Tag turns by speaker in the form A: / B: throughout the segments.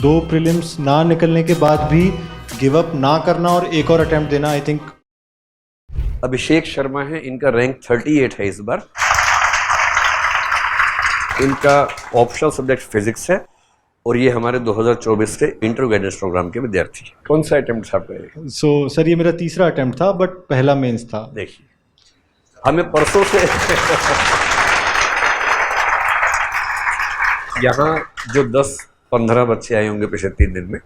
A: दो प्रीलिम्स ना निकलने के बाद भी गिव अप ना करना और एक और अटेम्प्ट देना, आई थिंक।
B: अभिषेक शर्मा है, इनका रैंक 38 है इस बार। इनका ऑप्शनल सब्जेक्ट फिजिक्स है और ये हमारे 2024 के इंटर गाइडेंस प्रोग्राम के विद्यार्थी। कौन सा अटेम्प्ट था आपका?
A: सर ये मेरा तीसरा अटेम्प्ट था, बट पहला मेंस था।
B: देखिए, हमें परसों से यहाँ जो 10-15 बच्चे आए होंगे पिछले 3 दिन में,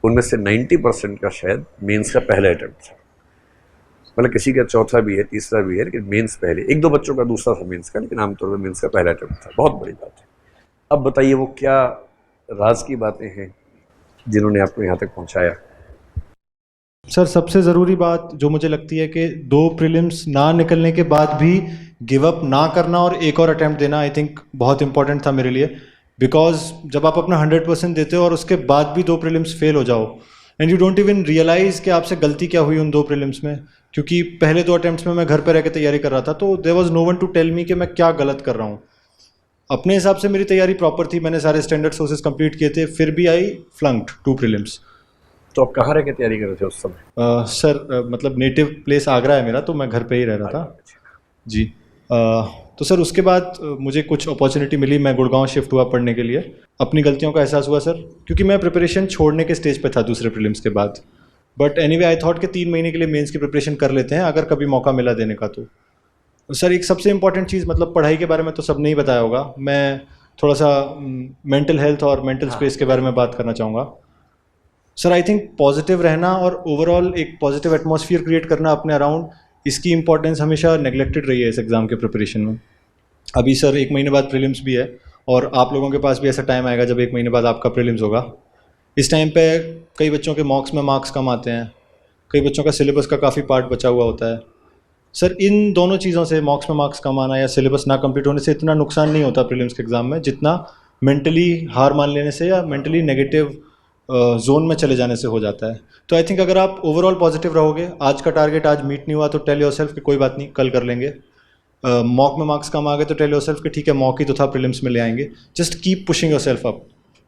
B: उनमें से 90% का शायद मेंस का पहला अटेम्प्ट था। मतलब किसी का चौथा भी है, तीसरा भी है, लेकिन मेंस पहले। 1-2 बच्चों का दूसरा था मेंस का, लेकिन आमतौर पर मेंस का पहला अटेम्प्ट था। बहुत बड़ी बात है। अब बताइए वो क्या राज की बातें हैं जिन्होंने आपको यहाँ तक पहुँचाया?
A: सर सबसे ज़रूरी बात जो मुझे लगती है कि दो प्रीलिम्स ना निकलने के बाद भी गिव अप ना करना और एक और अटेम्प्ट देना, आई थिंक बहुत इंपॉर्टेंट था मेरे लिए। बिकॉज जब आप अपना 100% देते हो और उसके बाद भी दो प्रीलिम्स फेल हो जाओ and you don't even realise कि आपसे गलती क्या हुई उन दो प्रीलिम्स में, क्योंकि पहले 2 अटेम्प्ट्स में मैं घर पर रह के तैयारी कर रहा था, तो there was no one to tell me कि मैं क्या गलत कर रहा हूँ। अपने हिसाब से मेरी तैयारी प्रॉपर थी, मैंने सारे स्टैंडर्ड सोर्सेज कंप्लीट किए थे, फिर भी आई फ्लंक्ड 2 प्रीलिम्स।
B: तो आप कहाँ रह के तैयारी कर रहे थे उस समय?
A: सर मतलब नेटिव प्लेस आगरा है मेरा, तो मैं घर पे ही रह रहा था जी। तो सर उसके बाद मुझे कुछ अपॉर्चुनिटी मिली, मैं गुड़गांव शिफ्ट हुआ पढ़ने के लिए। अपनी गलतियों का एहसास हुआ सर, क्योंकि मैं प्रिपरेशन छोड़ने के स्टेज पे था दूसरे प्रीलिम्स के बाद। बट एनीवे आई थॉट कि 3 महीने के लिए मेंस की प्रिपरेशन कर लेते हैं, अगर कभी मौका मिला देने का तो। सर एक सबसे इम्पॉर्टेंट चीज़, मतलब पढ़ाई के बारे में तो सबने ही बताया होगा, मैं थोड़ा सा मेंटल हेल्थ और मेंटल स्पेस के बारे में बात करना चाहूँगा। सर आई थिंक पॉजिटिव रहना और ओवरऑल एक पॉजिटिव एटमॉस्फेयर क्रिएट करना अपने अराउंड, इसकी इंपॉर्टेंस हमेशा नेग्लेक्टेड रही है इस एग्ज़ाम के प्रिपरेशन में। अभी सर 1 महीने बाद प्रीलिम्स भी है और आप लोगों के पास भी ऐसा टाइम आएगा जब 1 महीने बाद आपका प्रीलिम्स होगा। इस टाइम पे कई बच्चों के मॉक्स में मार्क्स कम आते हैं, कई बच्चों का सिलेबस का काफ़ी पार्ट बचा हुआ होता है। सर इन दोनों चीज़ों से, मॉक्स में मार्क्स कम आना या सिलेबस ना कंप्लीट होने से, इतना नुकसान नहीं होता प्रीलिम्स के एग्ज़ाम में जितना मेंटली हार मान लेने से या मेंटली नेगेटिव जोन में चले जाने से हो जाता है। तो आई थिंक अगर आप ओवरऑल पॉजिटिव रहोगे, आज का टारगेट आज मीट नहीं हुआ तो टेल योरसेल्फ कि कोई बात नहीं, कल कर लेंगे। मॉक में मार्क्स कम आ गए तो टेल योरसेल्फ कि ठीक है, मॉक ही तो था, प्रीलिम्स में ले आएंगे। Just keep pushing yourself up.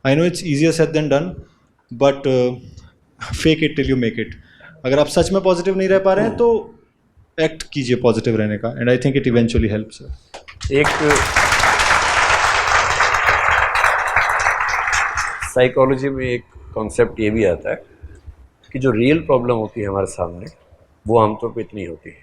A: I know it's easier said than done, but fake it till you make it. अगर आप सच में पॉजिटिव नहीं रह पा रहे हैं तो एक्ट कीजिए पॉजिटिव रहने का, and I think it eventually helps.
B: एक साइकोलॉजी में एक कॉन्सेप्ट ये भी आता है कि जो रियल प्रॉब्लम होती है हमारे सामने, वो आमतौर पे इतनी होती है,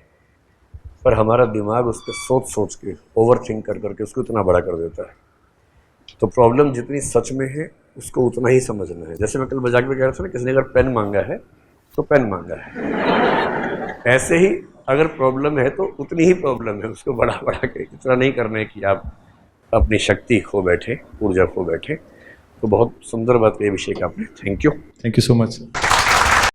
B: पर हमारा दिमाग उस पर सोच सोच के, ओवर थिंक कर करके उसको इतना बड़ा कर देता है। तो प्रॉब्लम जितनी सच में है उसको उतना ही समझना है। जैसे मैं कल मजाक में कह रहा था ना, किसी ने अगर पेन मांगा है तो पेन मांगा है, ऐसे ही अगर प्रॉब्लम है तो उतनी ही प्रॉब्लम है, उसको बड़ा बड़ा के इतना नहीं करना है कि आप अपनी शक्ति खो बैठे, ऊर्जा खो बैठे। तो बहुत सुंदर बात है अभिषेक आपने, थैंक यू
A: सो मच।